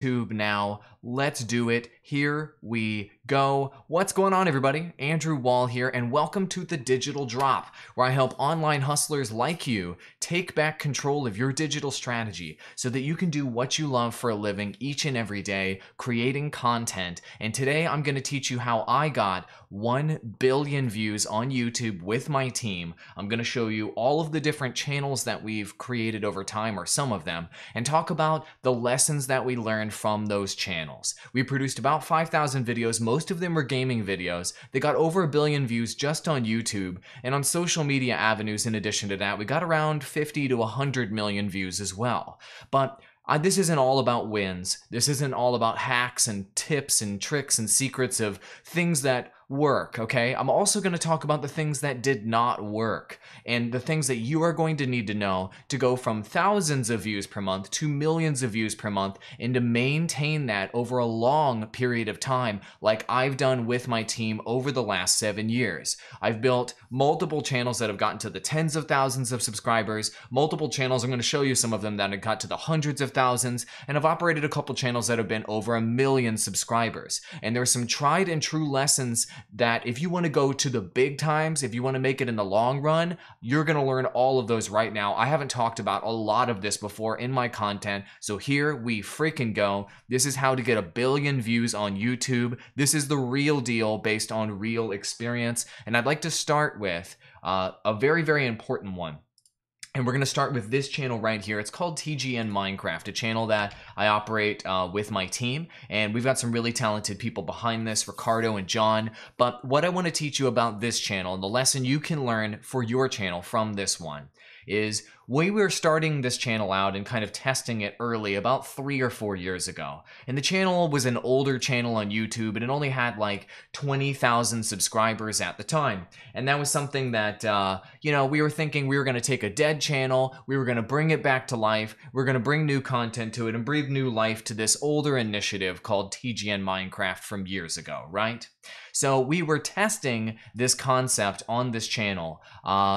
now. Let's do it. Here we go. What's going on, everybody? Andrew Wall here, and welcome to The Digital Drop, where I help online hustlers like you take back control of your digital strategy so that you can do what you love for a living each and every day, creating content. And today I'm going to teach you how I got 1 billion views on YouTube with my team. I'm going to show you all of the different channels that we've created over time, or some of them, and talk about the lessons that we learned from those channels. We produced about 5,000 videos. Most of them were gaming videos. They got over 1 billion views just on YouTube, and on social media avenues in addition to that, we got around 50 to 100 million views as well. But this isn't all about wins. This isn't all about hacks and tips and tricks and secrets of things that work, okay? I'm also going to talk about the things that did not work and the things that you are going to need to know to go from thousands of views per month to millions of views per month, and to maintain that over a long period of time like I've done with my team over the last 7 years. I've built multiple channels that have gotten to the tens of thousands of subscribers, multiple channels, I'm going to show you some of them that have got to the hundreds of thousands, and I've operated a couple channels that have been over 1 million subscribers. And there's some tried and true lessons that if you want to go to the big times, if you want to make it in the long run, you're going to learn all of those right now. I haven't talked about a lot of this before in my content, so here we freaking go. This is how to get 1 billion views on YouTube. This is the real deal based on real experience, and I'd like to start with a very, very important one. And we're going to start with this channel right here. It's called TGN Minecraft, a channel that I operate with my team. And we've got some really talented people behind this, Ricardo and John. But what I want to teach you about this channel, and the lesson you can learn for your channel from this one, is we were starting this channel out and kind of testing it early about 3 or 4 years ago. And the channel was an older channel on YouTube, and it only had like 20,000 subscribers at the time. And that was something that, we were thinking we were going to take a dead channel, we were going to bring it back to life, we're going to bring new content to it and breathe new life to this older initiative called TGN Minecraft from years ago, right? So we were testing this concept on this channel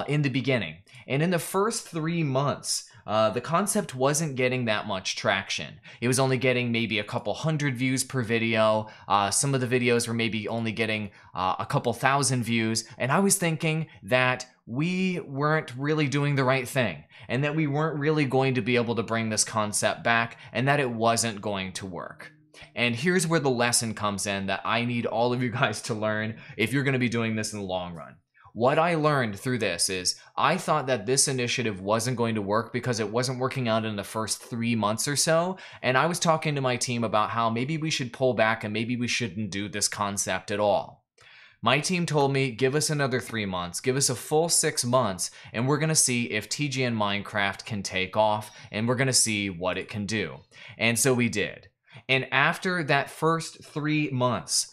in the beginning. And in the first 3 months, the concept wasn't getting that much traction. It was only getting maybe a couple hundred views per video. Some of the videos were maybe only getting a couple thousand views. And I was thinking that we weren't really doing the right thing, and that we weren't really going to be able to bring this concept back, and that it wasn't going to work. And here's where the lesson comes in that I need all of you guys to learn if you're going to be doing this in the long run. What I learned through this is I thought that this initiative wasn't going to work because it wasn't working out in the first 3 months or so. And I was talking to my team about how maybe we should pull back and maybe we shouldn't do this concept at all. My team told me, give us another 3 months, give us a full 6 months, and we're going to see if TGN Minecraft can take off, and we're going to see what it can do. And so we did. And after that first 3 months,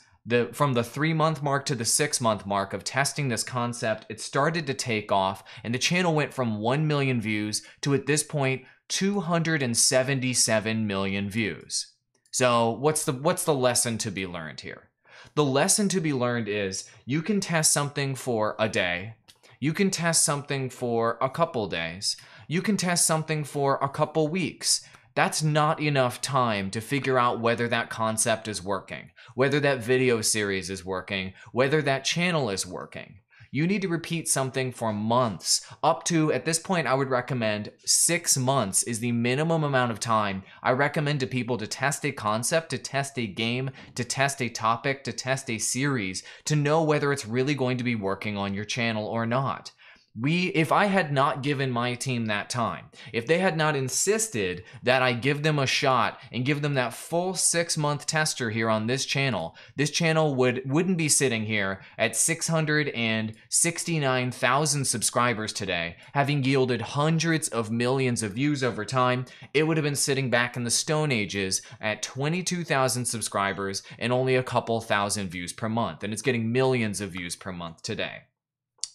from the 3-month mark to the 6-month mark of testing this concept, it started to take off, and the channel went from 1 million views to, at this point, 277 million views. So what's the lesson to be learned here? The lesson to be learned is you can test something for a day, you can test something for a couple days, you can test something for a couple weeks. That's not enough time to figure out whether that concept is working, whether that video series is working, whether that channel is working. You need to repeat something for months. Up to, at this point, I would recommend 6 months is the minimum amount of time I recommend to people to test a concept, to test a game, to test a topic, to test a series, to know whether it's really going to be working on your channel or not. If I had not given my team that time, if they had not insisted that I give them a shot and give them that full 6-month tester here on this channel wouldn't be sitting here at 669,000 subscribers today, having yielded hundreds of millions of views over time. It would have been sitting back in the Stone Ages at 22,000 subscribers and only a couple thousand views per month, and it's getting millions of views per month today.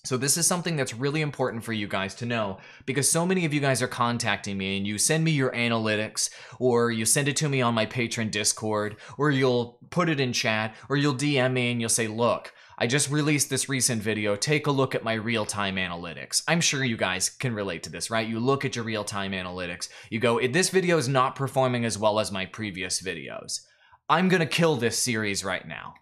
So this is something that's really important for you guys to know, because so many of you guys are contacting me and you send me your analytics, or you send it to me on my Patreon Discord, or you'll put it in chat, or you'll DM me and you'll say, look, I just released this recent video. Take a look at my real-time analytics. I'm sure you guys can relate to this, right? You look at your real-time analytics. You go, this video is not performing as well as my previous videos. I'm gonna kill this series right now.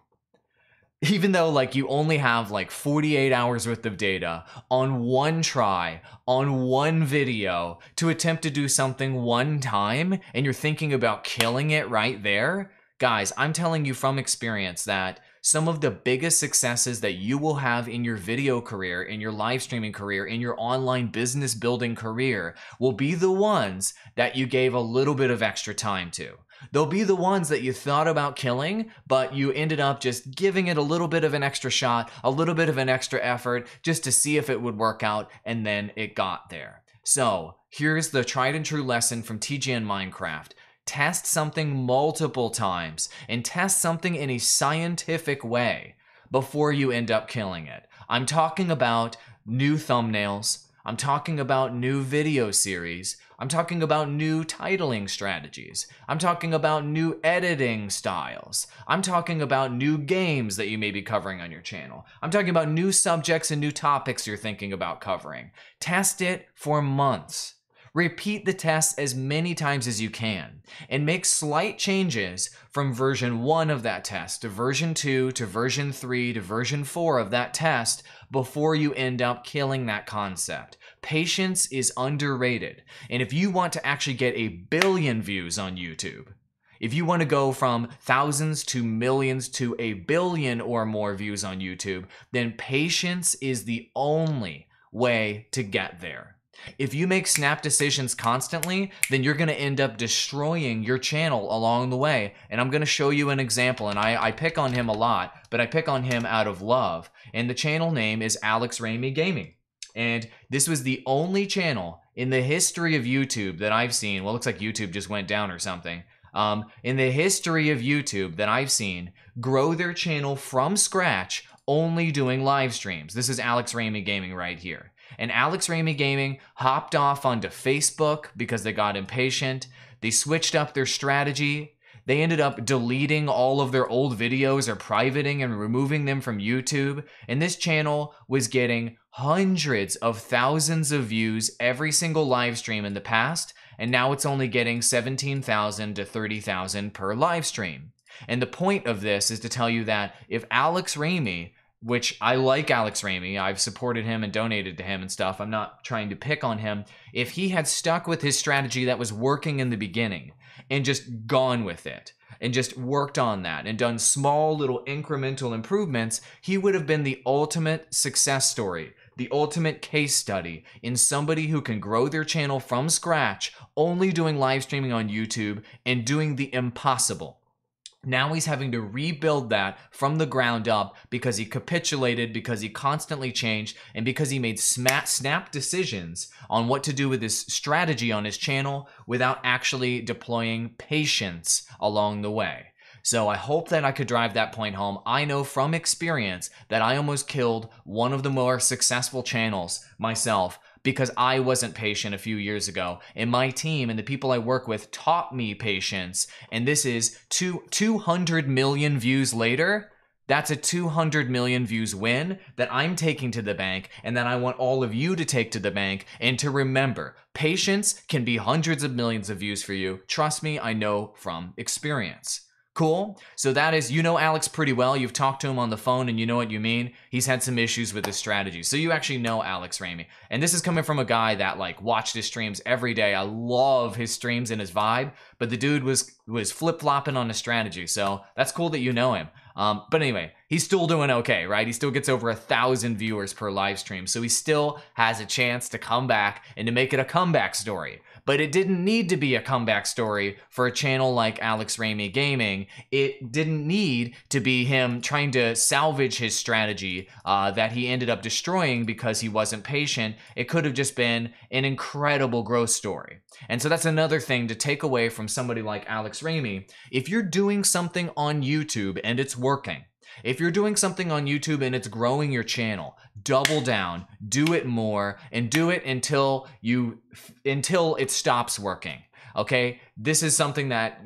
Even though like you only have like 48 hours worth of data on one try, on one video to attempt to do something one time, and you're thinking about killing it right there, guys, I'm telling you from experience that some of the biggest successes that you will have in your video career, in your live streaming career, in your online business building career will be the ones that you gave a little bit of extra time to. They'll be the ones that you thought about killing, but you ended up just giving it a little bit of an extra shot, a little bit of an extra effort, just to see if it would work out, and then it got there. So here's the tried and true lesson from TGN Minecraft. Test something multiple times, and test something in a scientific way before you end up killing it. I'm talking about new thumbnails. I'm talking about new video series. I'm talking about new titling strategies. I'm talking about new editing styles. I'm talking about new games that you may be covering on your channel. I'm talking about new subjects and new topics you're thinking about covering. Test it for months. Repeat the test as many times as you can and make slight changes from version 1 of that test to version 2 to version 3 to version 4 of that test before you end up killing that concept. Patience is underrated. And if you want to actually get 1 billion views on YouTube, if you want to go from thousands to millions to 1 billion or more views on YouTube, then patience is the only way to get there. If you make snap decisions constantly, then you're going to end up destroying your channel along the way. And I'm going to show you an example. And I pick on him a lot, but I pick on him out of love. And the channel name is Alex Ramey Gaming. And this was the only channel in the history of YouTube that I've seen. Well, it looks like YouTube just went down or something. In the history of YouTube that I've seen grow their channel from scratch, only doing live streams. This is Alex Ramey Gaming right here. And Alex Ramey Gaming hopped off onto Facebook because they got impatient. They switched up their strategy. They ended up deleting all of their old videos or privating and removing them from YouTube. And this channel was getting hundreds of thousands of views every single live stream in the past. And now it's only getting 17,000 to 30,000 per live stream. And the point of this is to tell you that if Alex Ramey, which I like Alex Ramey, I've supported him and donated to him and stuff, I'm not trying to pick on him. If he had stuck with his strategy that was working in the beginning and just gone with it and just worked on that and done small little incremental improvements, he would have been the ultimate success story, the ultimate case study in somebody who can grow their channel from scratch, only doing live streaming on YouTube and doing the impossible. Now he's having to rebuild that from the ground up because he capitulated, because he constantly changed, and because he made snap decisions on what to do with his strategy on his channel without actually deploying patience along the way. So I hope that I could drive that point home. I know from experience that I almost killed one of the more successful channels myself because I wasn't patient a few years ago. And my team and the people I work with taught me patience. And this is 200 million views later. That's a 200 million views win that I'm taking to the bank and that I want all of you to take to the bank and to remember. Patience can be hundreds of millions of views for you. Trust me, I know from experience. Cool. So that is, you know Alex pretty well. You've talked to him on the phone and you know what you mean. He's had some issues with his strategy. So you actually know Alex Ramey. And this is coming from a guy that like watched his streams every day. I love his streams and his vibe, but the dude was flip-flopping on his strategy. So that's cool that you know him. But anyway, he's still doing okay, right? He still gets over 1,000 viewers per live stream. So he still has a chance to come back and to make it a comeback story. But it didn't need to be a comeback story for a channel like Alex Ramey Gaming. It didn't need to be him trying to salvage his strategy that he ended up destroying because he wasn't patient. It could have just been an incredible growth story. And so that's another thing to take away from somebody like Alex Ramey. If you're doing something on YouTube and it's working, if you're doing something on YouTube and it's growing your channel, double down, do it more, and do it until it stops working. Okay? This is something that,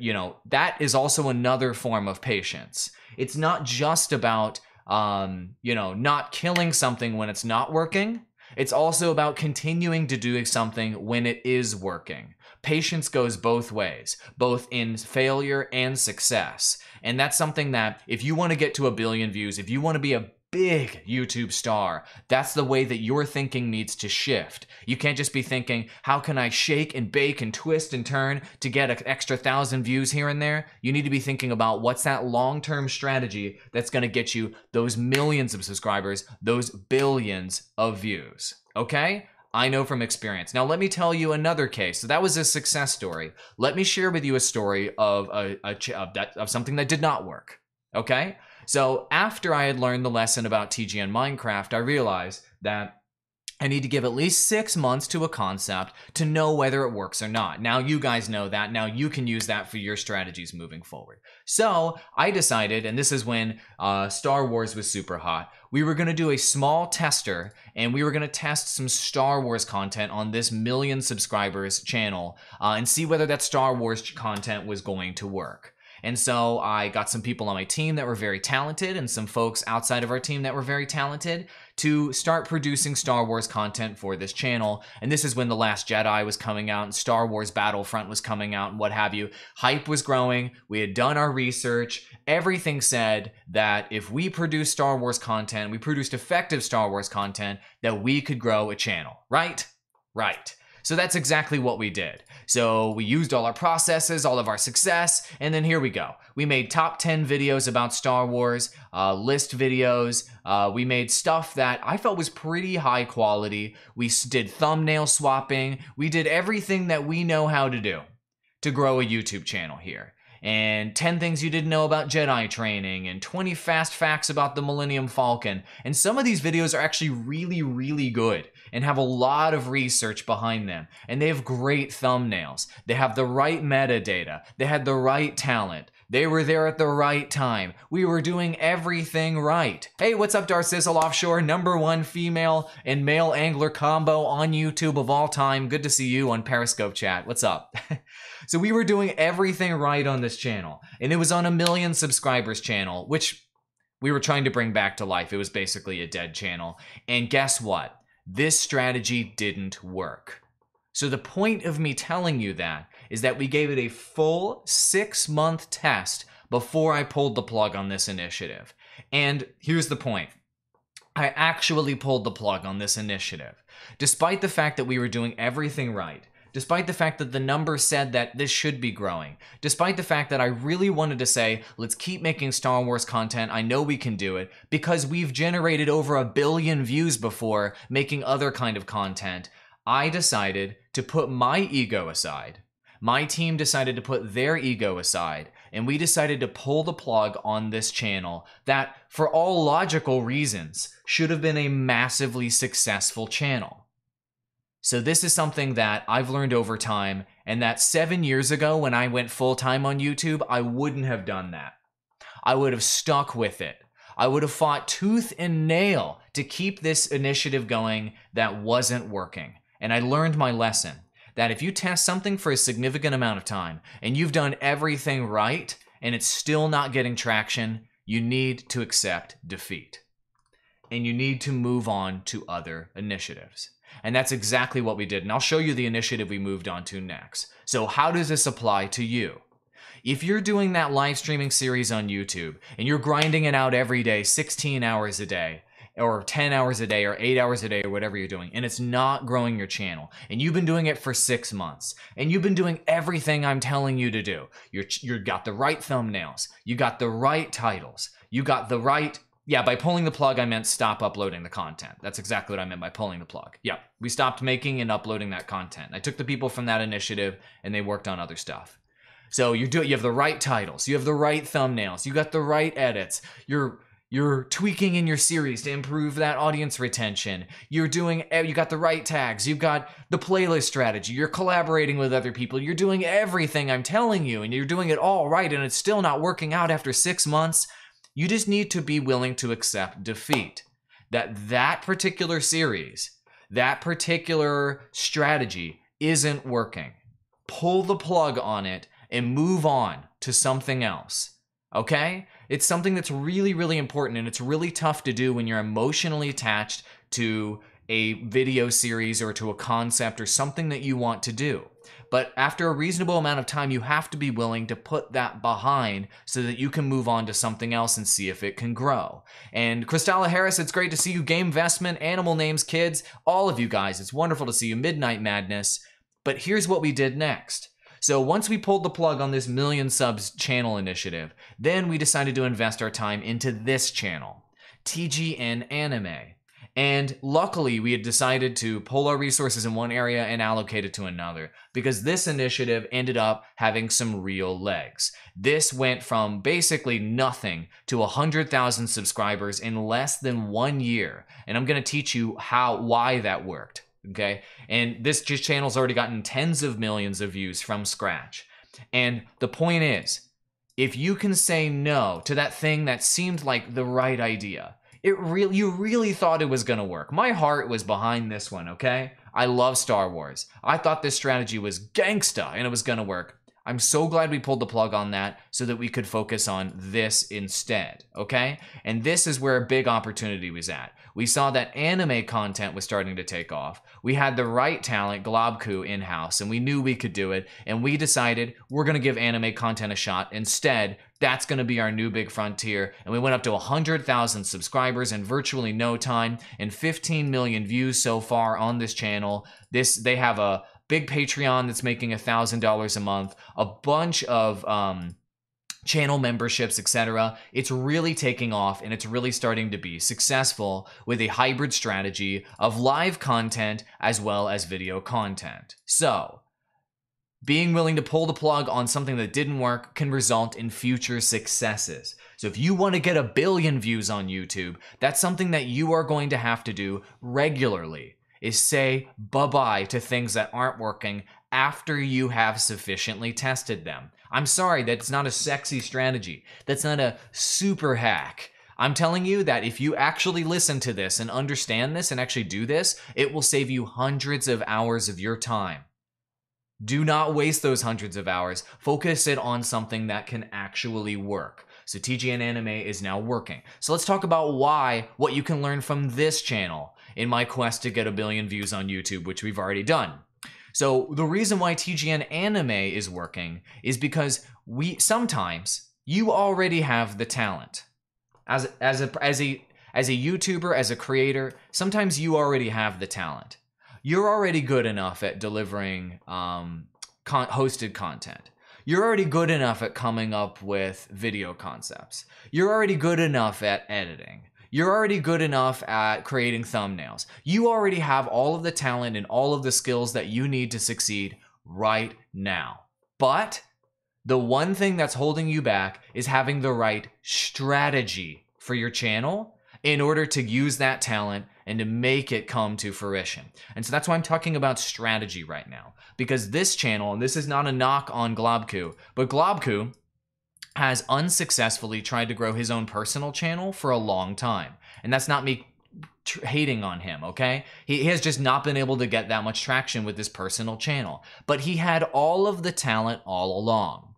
that is also another form of patience. It's not just about not killing something when it's not working. It's also about continuing to do something when it is working. Patience goes both ways, both in failure and success. And that's something that if you want to get to 1 billion views, if you want to be a big YouTube star, that's the way that your thinking needs to shift. You can't just be thinking, how can I shake and bake and twist and turn to get an extra 1,000 views here and there? You need to be thinking about what's that long-term strategy that's going to get you those millions of subscribers, those billions of views. Okay? I know from experience. Now let me tell you another case. So that was a success story. Let me share with you a story of something that did not work. Okay? So after I had learned the lesson about TGN Minecraft, I realized that I need to give at least 6 months to a concept to know whether it works or not. Now you guys know that. Now you can use that for your strategies moving forward. So I decided, and this is when Star Wars was super hot, we were going to do a small tester and we were going to test some Star Wars content on this 1 million subscribers channel and see whether that Star Wars content was going to work. And so I got some people on my team that were very talented and some folks outside of our team that were very talented to start producing Star Wars content for this channel. And this is when The Last Jedi was coming out and Star Wars Battlefront was coming out and what have you. Hype was growing. We had done our research. Everything said that if we produced Star Wars content, we produced effective Star Wars content, that we could grow a channel, right? Right. So that's exactly what we did. So we used all our processes, all of our success, and then here we go. We made top 10 videos about Star Wars, list videos. We made stuff that I felt was pretty high quality. We did thumbnail swapping. We did everything that we know how to do to grow a YouTube channel here. And 10 things you didn't know about Jedi training, and 20 fast facts about the Millennium Falcon. And some of these videos are actually really, really good and have a lot of research behind them. And they have great thumbnails. They have the right metadata. They had the right talent. They were there at the right time. We were doing everything right. Hey, what's up, Darcizzle Offshore? #1 female and male angler combo on YouTube of all time. Good to see you on Periscope chat. What's up? So we were doing everything right on this channel. And it was on a 1 million subscribers channel, which we were trying to bring back to life. It was basically a dead channel. And guess what? This strategy didn't work. So the point of me telling you that is that we gave it a full 6-month test before I pulled the plug on this initiative. And here's the point. I actually pulled the plug on this initiative. Despite the fact that we were doing everything right, despite the fact that the numbers said that this should be growing, despite the fact that I really wanted to say, let's keep making Star Wars content, I know we can do it, because we've generated over 1 billion views before making other kind of content, I decided to put my ego aside. My team decided to put their ego aside, and we decided to pull the plug on this channel that, for all logical reasons, should have been a massively successful channel. So this is something that I've learned over time, and that 7 years ago when I went full-time on YouTube, I wouldn't have done that. I would have stuck with it. I would have fought tooth and nail to keep this initiative going that wasn't working. And I learned my lesson, that if you test something for a significant amount of time, and you've done everything right, and it's still not getting traction, you need to accept defeat. And you need to move on to other initiatives. And that's exactly what we did. And I'll show you the initiative we moved on to next. So how does this apply to you? If you're doing that live streaming series on YouTube and you're grinding it out every day, 16 hours a day, or 10 hours a day, or 8 hours a day, or whatever you're doing, and it's not growing your channel, and you've been doing it for 6 months, and you've been doing everything I'm telling you to do, you've got the right thumbnails, you got the right titles, you got the right... Yeah, by pulling the plug, I meant stop uploading the content. That's exactly what I meant by pulling the plug. Yeah, we stopped making and uploading that content. I took the people from that initiative and they worked on other stuff. So you have the right titles, you have the right thumbnails, you got the right edits, you're tweaking in your series to improve that audience retention. You got the right tags, you've got the playlist strategy, you're collaborating with other people, you're doing everything I'm telling you, and you're doing it all right, and it's still not working out after 6 months. You just need to be willing to accept defeat. That particular series, that particular strategy isn't working. Pull the plug on it and move on to something else. Okay? It's something that's really, really important, and it's really tough to do when you're emotionally attached to a video series or to a concept or something that you want to do. But after a reasonable amount of time, you have to be willing to put that behind so that you can move on to something else and see if it can grow. And Cristalla Harris, it's great to see you. Game Vestment, Animal Names Kids, all of you guys, it's wonderful to see you. Midnight Madness. But here's what we did next. So once we pulled the plug on this million subs channel initiative, then we decided to invest our time into this channel, TGN Anime. And luckily, we had decided to pull our resources in one area and allocate it to another, because this initiative ended up having some real legs. This went from basically nothing to 100,000 subscribers in less than 1 year. And I'm going to teach you why that worked. Okay, and this channel's already gotten tens of millions of views from scratch. And the point is, if you can say no to that thing that seemed like the right idea, you really thought it was gonna work. My heart was behind this one, okay? I love Star Wars. I thought this strategy was gangsta and it was gonna work. I'm so glad we pulled the plug on that so that we could focus on this instead, okay? And this is where a big opportunity was at. We saw that anime content was starting to take off. We had the right talent, Globku, in-house, and we knew we could do it. And we decided we're going to give anime content a shot. Instead, that's going to be our new big frontier. And we went up to 100,000 subscribers in virtually no time and 15 million views so far on this channel. They have a big Patreon that's making $1,000 a month, a bunch of channel memberships, etc. It's really taking off, and it's really starting to be successful with a hybrid strategy of live content as well as video content. So, being willing to pull the plug on something that didn't work can result in future successes. So if you want to get 1 billion views on YouTube, that's something that you are going to have to do regularly, is say bye-bye to things that aren't working after you have sufficiently tested them. I'm sorry, that's not a sexy strategy. That's not a super hack. I'm telling you that if you actually listen to this and understand this and actually do this, it will save you hundreds of hours of your time. Do not waste those hundreds of hours. Focus it on something that can actually work. So TGN Anime is now working. So let's talk about what you can learn from this channel in my quest to get 1 billion views on YouTube, which we've already done. So the reason why TGN Anime is working is because sometimes you already have the talent. As a YouTuber, as a creator, sometimes you already have the talent. You're already good enough at delivering hosted content. You're already good enough at coming up with video concepts. You're already good enough at editing. You're already good enough at creating thumbnails. You already have all of the talent and all of the skills that you need to succeed right now. But the one thing that's holding you back is having the right strategy for your channel in order to use that talent and to make it come to fruition. And so that's why I'm talking about strategy right now. Because this channel, and this is not a knock on Globku, but Globku has unsuccessfully tried to grow his own personal channel for a long time. And that's not me hating on him, okay? He has just not been able to get that much traction with his personal channel. But he had all of the talent all along.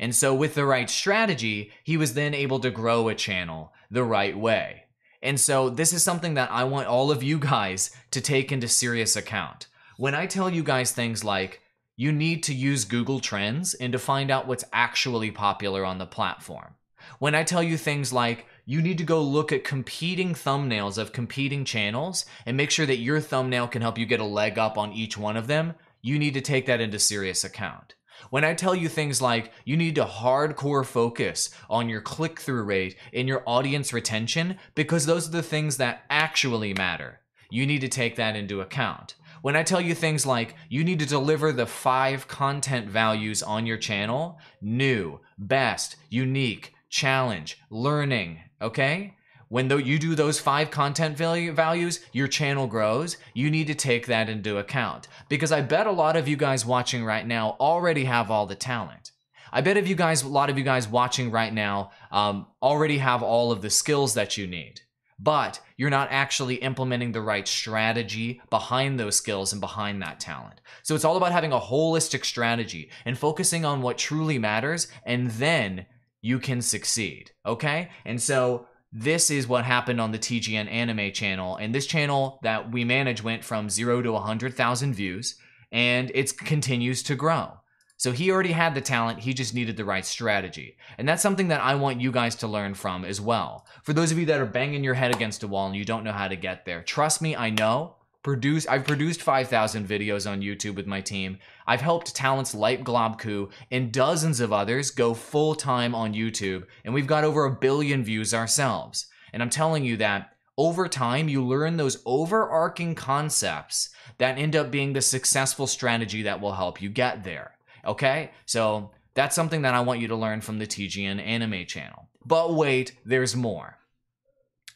And so with the right strategy, he was then able to grow a channel the right way. And so this is something that I want all of you guys to take into serious account. When I tell you guys things like, you need to use Google Trends and to find out what's actually popular on the platform. When I tell you things like, you need to go look at competing thumbnails of competing channels and make sure that your thumbnail can help you get a leg up on each one of them, you need to take that into serious account. When I tell you things like, you need to hardcore focus on your click-through rate and your audience retention, because those are the things that actually matter, you need to take that into account. When I tell you things like, you need to deliver the 5 content values on your channel, new, best, unique, challenge, learning, okay? When you do those 5 content values, your channel grows. You need to take that into account. Because I bet a lot of you guys watching right now already have all the talent. I bet a lot of you guys watching right now already have all of the skills that you need. But you're not actually implementing the right strategy behind those skills and behind that talent. So it's all about having a holistic strategy and focusing on what truly matters, and then you can succeed, okay? And so this is what happened on the TGN Anime channel. And this channel that we manage went from 0 to 100,000 views, and it continues to grow. So he already had the talent, he just needed the right strategy. And that's something that I want you guys to learn from as well. For those of you that are banging your head against a wall and you don't know how to get there, trust me, I know. I've produced 5,000 videos on YouTube with my team. I've helped talents like Globku and dozens of others go full-time on YouTube, and we've got over 1 billion views ourselves. And I'm telling you that over time, you learn those overarching concepts that end up being the successful strategy that will help you get there. Okay? So that's something that I want you to learn from the TGN Anime channel. But wait, there's more.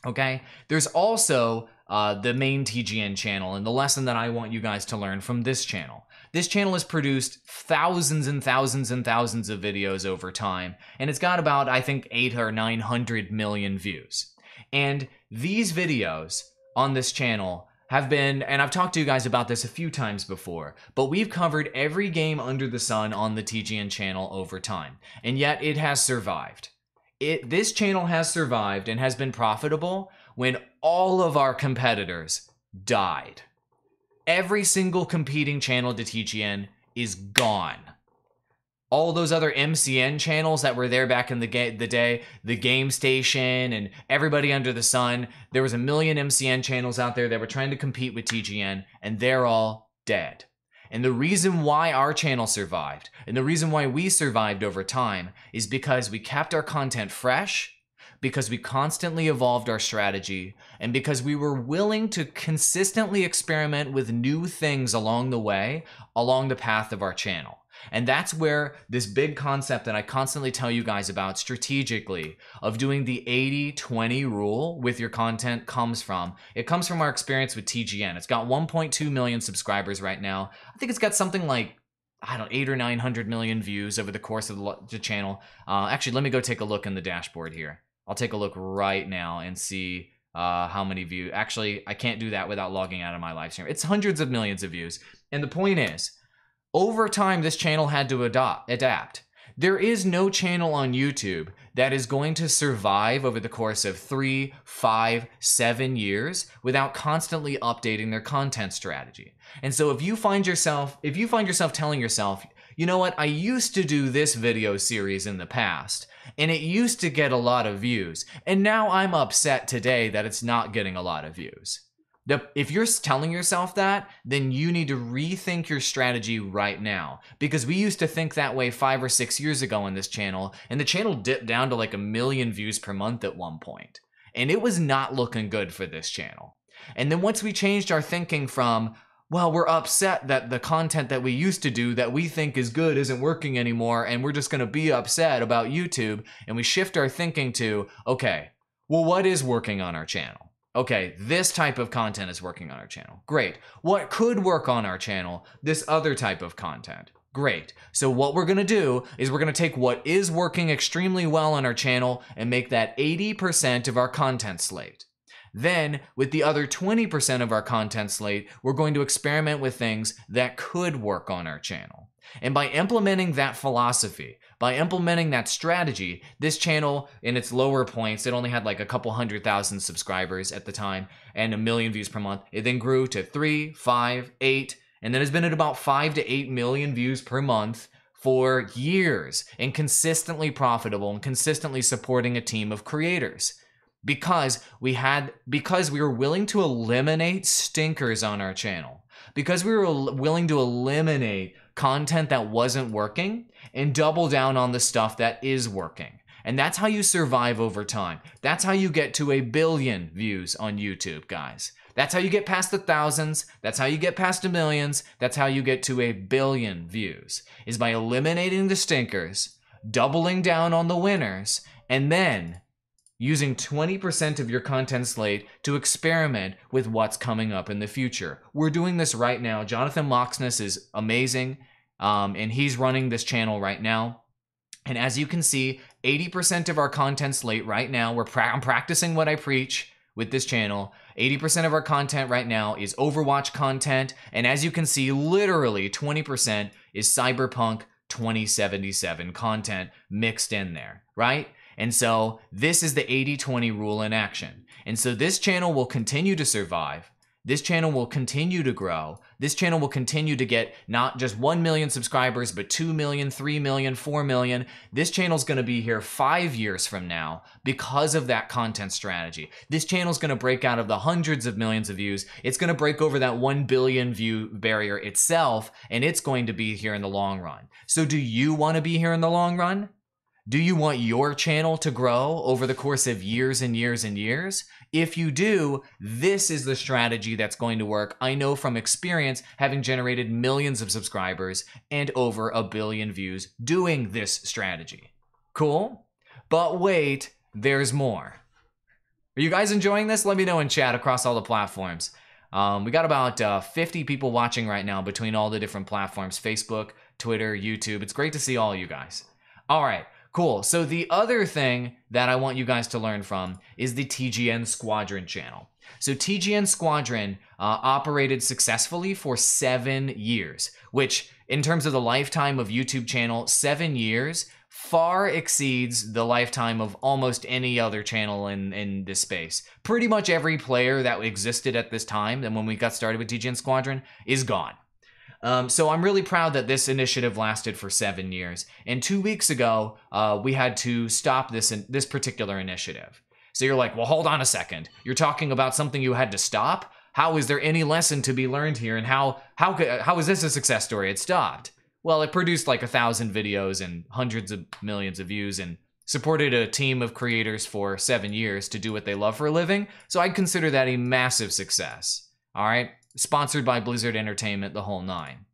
Okay? There's also the main TGN channel, and the lesson that I want you guys to learn from this channel. This channel has produced thousands and thousands and thousands of videos over time, and it's got about, I think, 800 or 900 million views. And these videos on this channel have been, and I've talked to you guys about this a few times before, but we've covered every game under the sun on the TGN channel over time, and yet it has survived. This channel has survived and has been profitable when all of our competitors died. Every single competing channel to TGN is gone. All those other MCN channels that were there back in the day, the Game Station and everybody under the sun, there was 1 million MCN channels out there that were trying to compete with TGN, and they're all dead. And the reason why our channel survived, and the reason why we survived over time, is because we kept our content fresh, because we constantly evolved our strategy, and because we were willing to consistently experiment with new things along the way, along the path of our channel. And that's where this big concept that I constantly tell you guys about strategically of doing the 80-20 rule with your content comes from. It comes from our experience with TGN. It's got 1.2 million subscribers right now. I think it's got something like, I don't know, 800 or 900 million views over the course of the channel. Actually, let me go take a look in the dashboard here. I'll take a look right now and see how many views. Actually, I can't do that without logging out of my live stream. It's hundreds of millions of views. And the point is, over time, this channel had to adapt. There is no channel on YouTube that is going to survive over the course of 3, 5, 7 years without constantly updating their content strategy. And so if you find yourself telling yourself, you know what, I used to do this video series in the past, and it used to get a lot of views, and now I'm upset today that it's not getting a lot of views. If you're telling yourself that, then you need to rethink your strategy right now. Because we used to think that way 5 or 6 years ago on this channel, and the channel dipped down to like 1 million views per month at one point. And it was not looking good for this channel. And then once we changed our thinking from, well, we're upset that the content that we used to do that we think is good isn't working anymore, and we're just gonna be upset about YouTube, and we shift our thinking to, okay, well, what is working on our channel? Okay, this type of content is working on our channel. Great. What could work on our channel? This other type of content. Great. So what we're gonna do is we're gonna take what is working extremely well on our channel and make that 80% of our content slate. Then, with the other 20% of our content slate, we're going to experiment with things that could work on our channel. And by implementing that philosophy, by implementing that strategy, this channel in its lower points, it only had like a couple 100,000 subscribers at the time and 1 million views per month. It then grew to 3, 5, 8, and then has been at about 5 to 8 million views per month for years, and consistently profitable and consistently supporting a team of creators. Because we were willing to eliminate stinkers on our channel. Because we were willing to eliminate content that wasn't working and double down on the stuff that is working. And that's how you survive over time. That's how you get to 1 billion views on YouTube, guys. That's how you get past the thousands. That's how you get past the millions. That's how you get to 1 billion views, is by eliminating the stinkers, doubling down on the winners, and then using 20% of your content slate to experiment with what's coming up in the future. We're doing this right now. Jonathan Loxness is amazing, and he's running this channel right now. And as you can see, 80% of our content slate right now, I'm practicing what I preach with this channel. 80% of our content right now is Overwatch content, and as you can see, literally 20% is Cyberpunk 2077 content mixed in there, right? And so this is the 80-20 rule in action. And so this channel will continue to survive. This channel will continue to grow. This channel will continue to get not just 1 million subscribers, but 2 million, 3 million, 4 million. This channel's going to be here 5 years from now because of that content strategy. This channel's going to break out of the hundreds of millions of views. It's going to break over that 1 billion view barrier itself, and it's going to be here in the long run. So do you want to be here in the long run? Do you want your channel to grow over the course of years and years and years? If you do, this is the strategy that's going to work. I know from experience, having generated millions of subscribers and over 1 billion views doing this strategy. Cool? But wait, there's more. Are you guys enjoying this? Let me know in chat across all the platforms. We got about 50 people watching right now between all the different platforms, Facebook, Twitter, YouTube. It's great to see all you guys. All right. Cool. So the other thing that I want you guys to learn from is the TGN Squadron channel. So TGN Squadron operated successfully for 7 years, which in terms of the lifetime of YouTube channel, 7 years far exceeds the lifetime of almost any other channel in this space. Pretty much every player that existed at this time, and when we got started with TGN Squadron, is gone. So I'm really proud that this initiative lasted for 7 years. And 2 weeks ago, we had to stop this particular initiative. So you're like, well, hold on a second. You're talking about something you had to stop? How is there any lesson to be learned here? And how is this a success story? It stopped. Well, it produced like 1,000 videos and hundreds of millions of views and supported a team of creators for 7 years to do what they love for a living. So I'd consider that a massive success. All right. Sponsored by Blizzard Entertainment, the whole nine.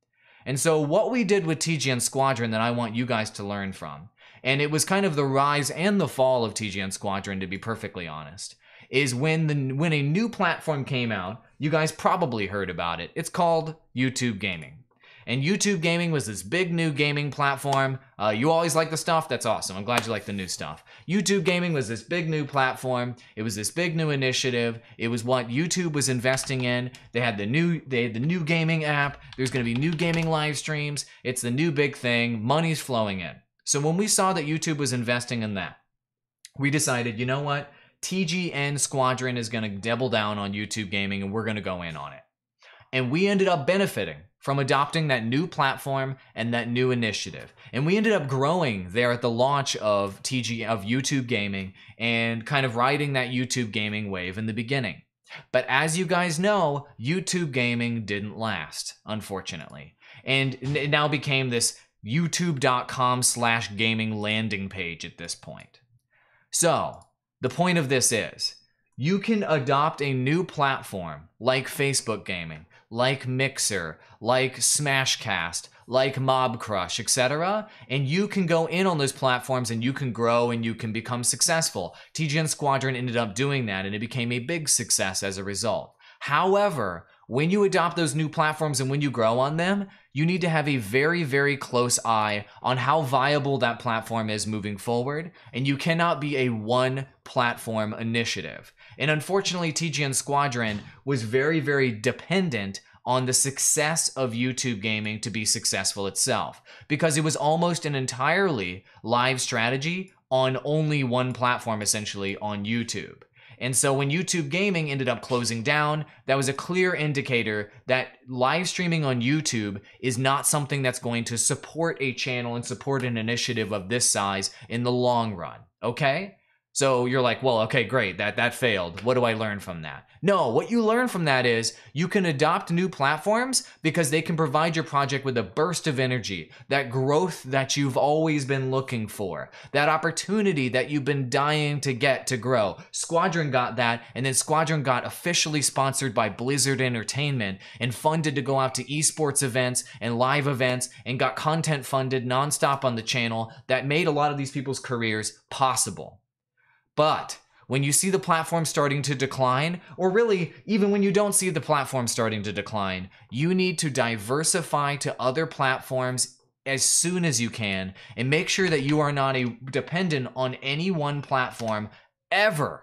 And so what we did with TGN Squadron that I want you guys to learn from, and it was kind of the rise and the fall of TGN Squadron, to be perfectly honest, is when a new platform came out, you guys probably heard about it. It's called YouTube Gaming. And YouTube Gaming was this big new gaming platform. You always like the stuff? That's awesome. I'm glad you like the new stuff. YouTube Gaming was this big new platform. It was this big new initiative. It was what YouTube was investing in. They had the new gaming app. There's going to be new gaming live streams. It's the new big thing. Money's flowing in. So when we saw that YouTube was investing in that, we decided, you know what? TGN Squadron is going to double down on YouTube Gaming, and we're going to go in on it. And we ended up benefiting from adopting that new platform and that new initiative. And we ended up growing there at the launch of YouTube Gaming and kind of riding that YouTube Gaming wave in the beginning. But as you guys know, YouTube Gaming didn't last, unfortunately. And it now became this youtube.com/gaming landing page at this point. So the point of this is, you can adopt a new platform like Facebook Gaming, like Mixer, like Smashcast, like Mobcrush, etc. And you can go in on those platforms and you can grow and you can become successful. TGN Squadron ended up doing that and it became a big success as a result. However, when you adopt those new platforms and when you grow on them, you need to have a very, very close eye on how viable that platform is moving forward. And you cannot be a one platform initiative. And unfortunately, TGN Squadron was very, very dependent on the success of YouTube Gaming to be successful itself, because it was almost an entirely live strategy on only one platform, essentially on YouTube. And so when YouTube Gaming ended up closing down, that was a clear indicator that live streaming on YouTube is not something that's going to support a channel and support an initiative of this size in the long run, okay? So you're like, well, okay, great, that failed. What do I learn from that? No, what you learn from that is you can adopt new platforms because they can provide your project with a burst of energy, that growth that you've always been looking for, that opportunity that you've been dying to get to grow. Squadron got that, and then Squadron got officially sponsored by Blizzard Entertainment and funded to go out to esports events and live events and got content funded nonstop on the channel that made a lot of these people's careers possible. But when you see the platform starting to decline, or really even when you don't see the platform starting to decline, you need to diversify to other platforms as soon as you can and make sure that you are not dependent on any one platform ever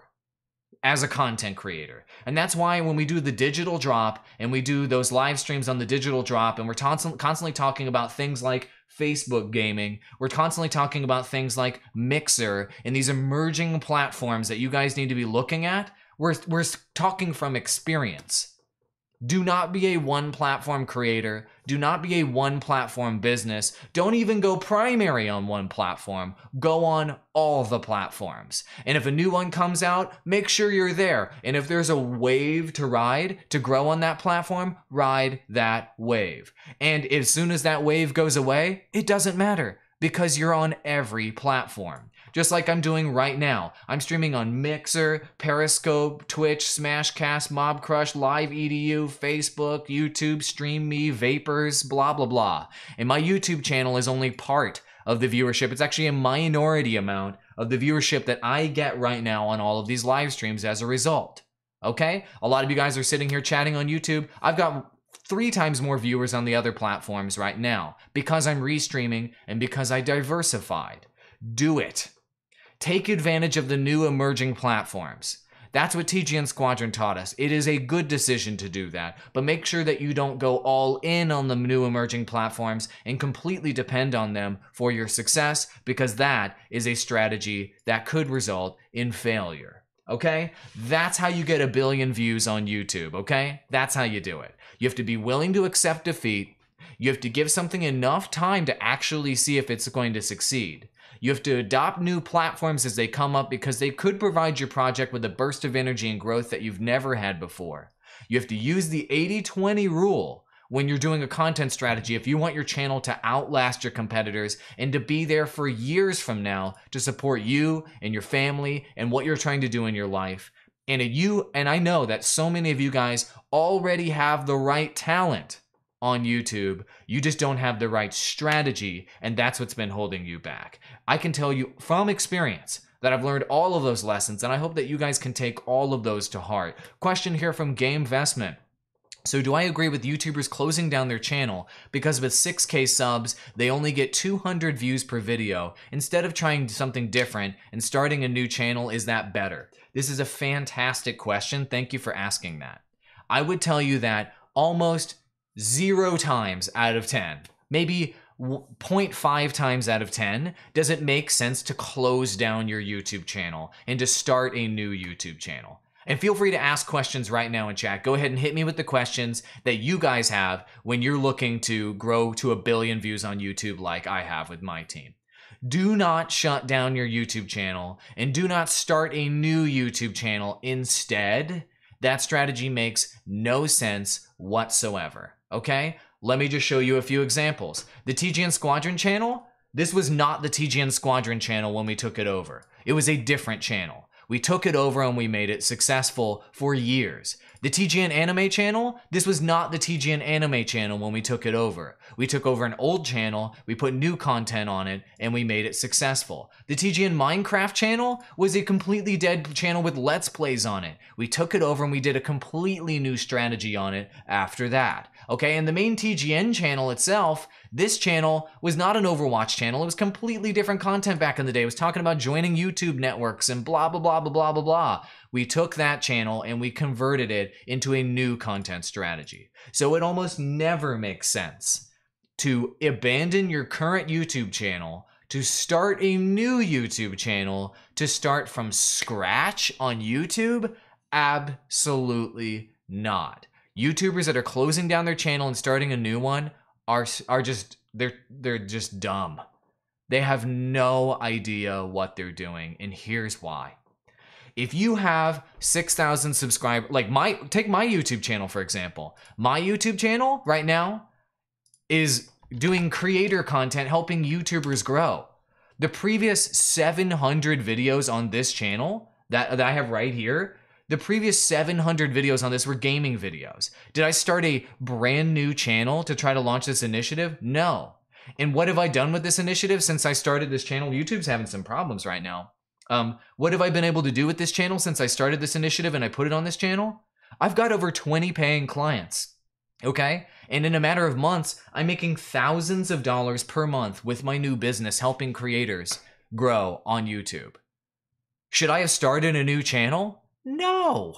as a content creator. And that's why when we do the digital drop and we do those live streams on the digital drop and we're constantly talking about things like Facebook gaming. We're constantly talking about things like Mixer and these emerging platforms that you guys need to be looking at. We're talking from experience. Do not be a one platform creator. Do not be a one platform business. Don't even go primary on one platform. Go on all the platforms. And if a new one comes out, make sure you're there. And if there's a wave to ride to grow on that platform, ride that wave. And as soon as that wave goes away, it doesn't matter because you're on every platform. Just like I'm doing right now. I'm streaming on Mixer, Periscope, Twitch, Smashcast, Mobcrush, Live EDU, Facebook, YouTube, StreamMe, Vapors, blah, blah, blah. And my YouTube channel is only part of the viewership. It's actually a minority amount of the viewership that I get right now on all of these live streams as a result. Okay? A lot of you guys are sitting here chatting on YouTube. I've got 3 times more viewers on the other platforms right now because I'm restreaming and because I diversified. Do it. Take advantage of the new emerging platforms. That's what TGN Squadron taught us. It is a good decision to do that, but make sure that you don't go all in on the new emerging platforms and completely depend on them for your success, because that is a strategy that could result in failure. Okay? That's how you get 1 billion views on YouTube, okay? That's how you do it. You have to be willing to accept defeat. You have to give something enough time to actually see if it's going to succeed. You have to adopt new platforms as they come up because they could provide your project with a burst of energy and growth that you've never had before. You have to use the 80-20 rule when you're doing a content strategy if you want your channel to outlast your competitors and to be there for years from now to support you and your family and what you're trying to do in your life. And I know that so many of you guys already have the right talent on YouTube. You just don't have the right strategy, and that's what's been holding you back. I can tell you from experience that I've learned all of those lessons, and I hope that you guys can take all of those to heart. Question here from Gamevestment. So do I agree with YouTubers closing down their channel because with 6K subs, they only get 200 views per video? Instead of trying something different and starting a new channel, is that better? This is a fantastic question. Thank you for asking that. I would tell you that almost 0 times out of 10, maybe 0.5 times out of 10, does it make sense to close down your YouTube channel and to start a new YouTube channel. And feel free to ask questions right now in chat. Go ahead and hit me with the questions that you guys have when you're looking to grow to 1 billion views on YouTube like I have with my team. Do not shut down your YouTube channel and do not start a new YouTube channel instead. That strategy makes no sense whatsoever. Okay? Let me just show you a few examples. The TGN Squadron channel, this was not the TGN Squadron channel when we took it over. It was a different channel. We took it over and we made it successful for years. The TGN Anime channel, this was not the TGN Anime channel when we took it over. We took over an old channel, we put new content on it, and we made it successful. The TGN Minecraft channel was a completely dead channel with Let's Plays on it. We took it over and we did a completely new strategy on it after that. Okay, and the main TGN channel itself, this channel was not an Overwatch channel. It was completely different content back in the day. It was talking about joining YouTube networks and blah, blah, blah, blah, blah, blah, blah. We took that channel and we converted it into a new content strategy. So it almost never makes sense to abandon your current YouTube channel, to start a new YouTube channel, to start from scratch on YouTube. Absolutely not. YouTubers that are closing down their channel and starting a new one are just, they're just dumb. They have no idea what they're doing, and here's why. If you have 6,000 subscribers, like take my YouTube channel for example. My YouTube channel right now is doing creator content, helping YouTubers grow. The previous 700 videos on this channel that I have right here, the previous 700 videos on this were gaming videos. Did I start a brand new channel to try to launch this initiative? No. And what have I done with this initiative since I started this channel? YouTube's having some problems right now. What have I been able to do with this channel since I started this initiative and I put it on this channel? I've got over 20 paying clients. Okay? And in a matter of months, I'm making thousands of dollars per month with my new business helping creators grow on YouTube. Should I have started a new channel? No,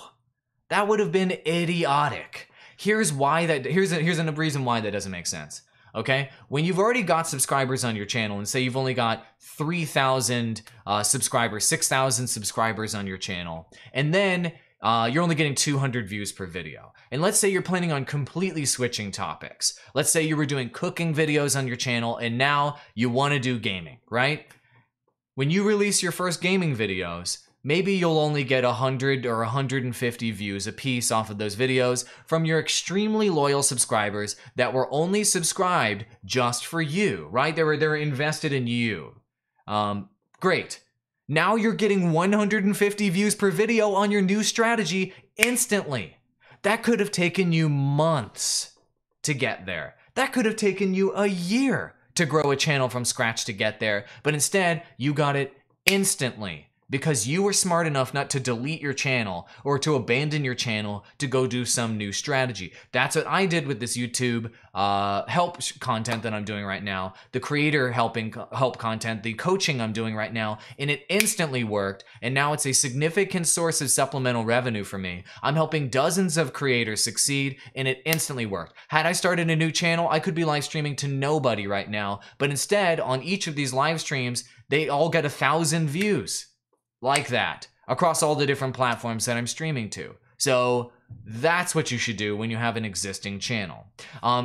that would have been idiotic. Here's a reason why that doesn't make sense. Okay, when you've already got subscribers on your channel, and say you've only got 3,000 subscribers, 6,000 subscribers on your channel, and then you're only getting 200 views per video. And let's say you're planning on completely switching topics. Let's say you were doing cooking videos on your channel and now you want to do gaming, right? When you release your first gaming videos, maybe you'll only get 100 or 150 views a piece off of those videos from your extremely loyal subscribers that were only subscribed just for you, right? They're invested in you. Great. Now you're getting 150 views per video on your new strategy instantly. That could have taken you months to get there. That could have taken you a year to grow a channel from scratch to get there. But instead, you got it instantly because you were smart enough not to delete your channel or to abandon your channel to go do some new strategy. That's what I did with this YouTube help content that I'm doing right now, the creator help content, the coaching I'm doing right now, and it instantly worked, and now it's a significant source of supplemental revenue for me. I'm helping dozens of creators succeed, and it instantly worked. Had I started a new channel, I could be live streaming to nobody right now, but instead, on each of these live streams, they all get 1,000 views. Like that, across all the different platforms that I'm streaming to. So that's what you should do when you have an existing channel.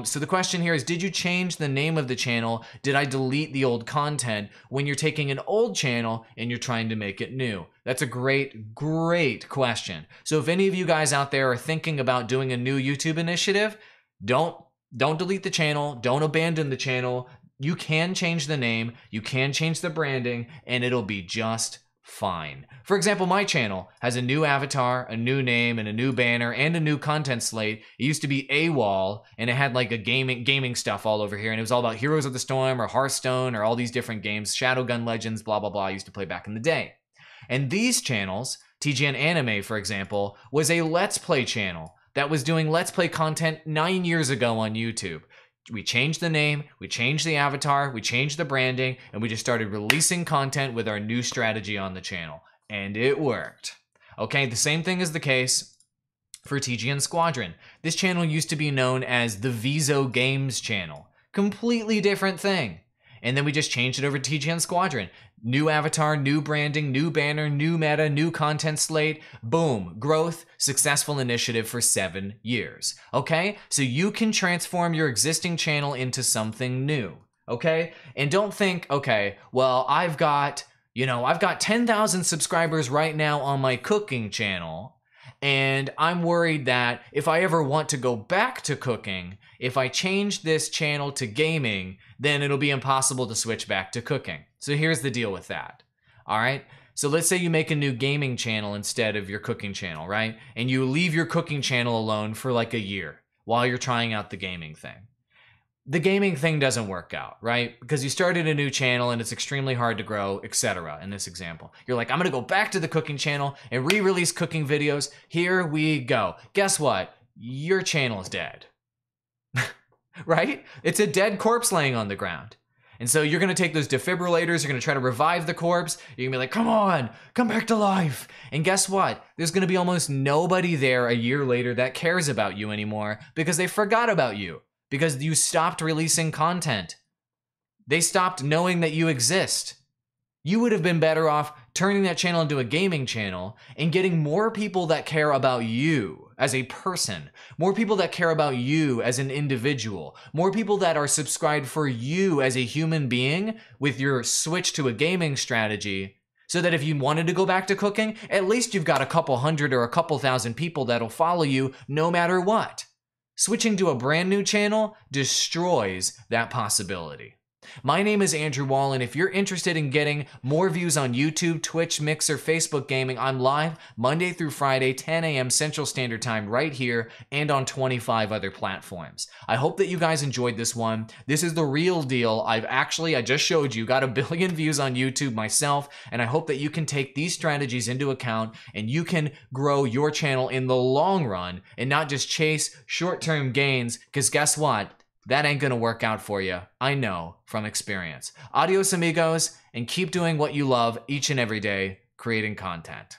So the question here is, did you change the name of the channel? Did I delete the old content when you're taking an old channel and you're trying to make it new? That's a great, great question. So if any of you guys out there are thinking about doing a new YouTube initiative, don't delete the channel, don't abandon the channel. You can change the name, you can change the branding, and it'll be just fine. For example, my channel has a new avatar, a new name, and a new banner, and a new content slate. It used to be AWOL, and it had like a gaming stuff all over here, and it was all about Heroes of the Storm or Hearthstone or all these different games, Shadowgun Legends, blah, blah, blah, I used to play back in the day. And these channels, TGN Anime, for example, was a Let's Play channel that was doing Let's Play content 9 years ago on YouTube. We changed the name, we changed the avatar, we changed the branding, and we just started releasing content with our new strategy on the channel. And it worked. Okay, the same thing is the case for TGN Squadron. This channel used to be known as the Vizo Games channel. Completely different thing. And then we just changed it over to TGN Squadron. New avatar, new branding, new banner, new meta, new content slate. Boom. Growth, successful initiative for 7 years. Okay? So you can transform your existing channel into something new. Okay? And don't think, okay, well, I've got 10,000 subscribers right now on my cooking channel. And I'm worried that if I ever want to go back to cooking, if I change this channel to gaming, then it'll be impossible to switch back to cooking. So here's the deal with that. All right. So let's say you make a new gaming channel instead of your cooking channel, right? And you leave your cooking channel alone for like a year while you're trying out the gaming thing. The gaming thing doesn't work out, right? Because you started a new channel and it's extremely hard to grow, etc. in this example. You're like, I'm gonna go back to the cooking channel and re-release cooking videos. Here we go. Guess what? Your channel's dead. Right? It's a dead corpse laying on the ground. And so you're gonna take those defibrillators, you're gonna try to revive the corpse, you're gonna be like, come on, come back to life. And guess what? There's gonna be almost nobody there a year later that cares about you anymore because they forgot about you. Because you stopped releasing content. They stopped knowing that you exist. You would have been better off turning that channel into a gaming channel and getting more people that care about you as a person, more people that care about you as an individual, more people that are subscribed for you as a human being with your switch to a gaming strategy, so that if you wanted to go back to cooking, at least you've got a couple hundred or a couple thousand people that'll follow you no matter what. Switching to a brand new channel destroys that possibility. My name is Andrew Wall, and if you're interested in getting more views on YouTube, Twitch, Mixer, Facebook Gaming, I'm live Monday through Friday, 10 a.m. Central Standard Time right here and on 25 other platforms. I hope that you guys enjoyed this one. This is the real deal. I just showed you, got 1 billion views on YouTube myself, and I hope that you can take these strategies into account and you can grow your channel in the long run and not just chase short-term gains, because guess what? That ain't gonna work out for you. I know from experience. Adios, amigos, and keep doing what you love each and every day, creating content.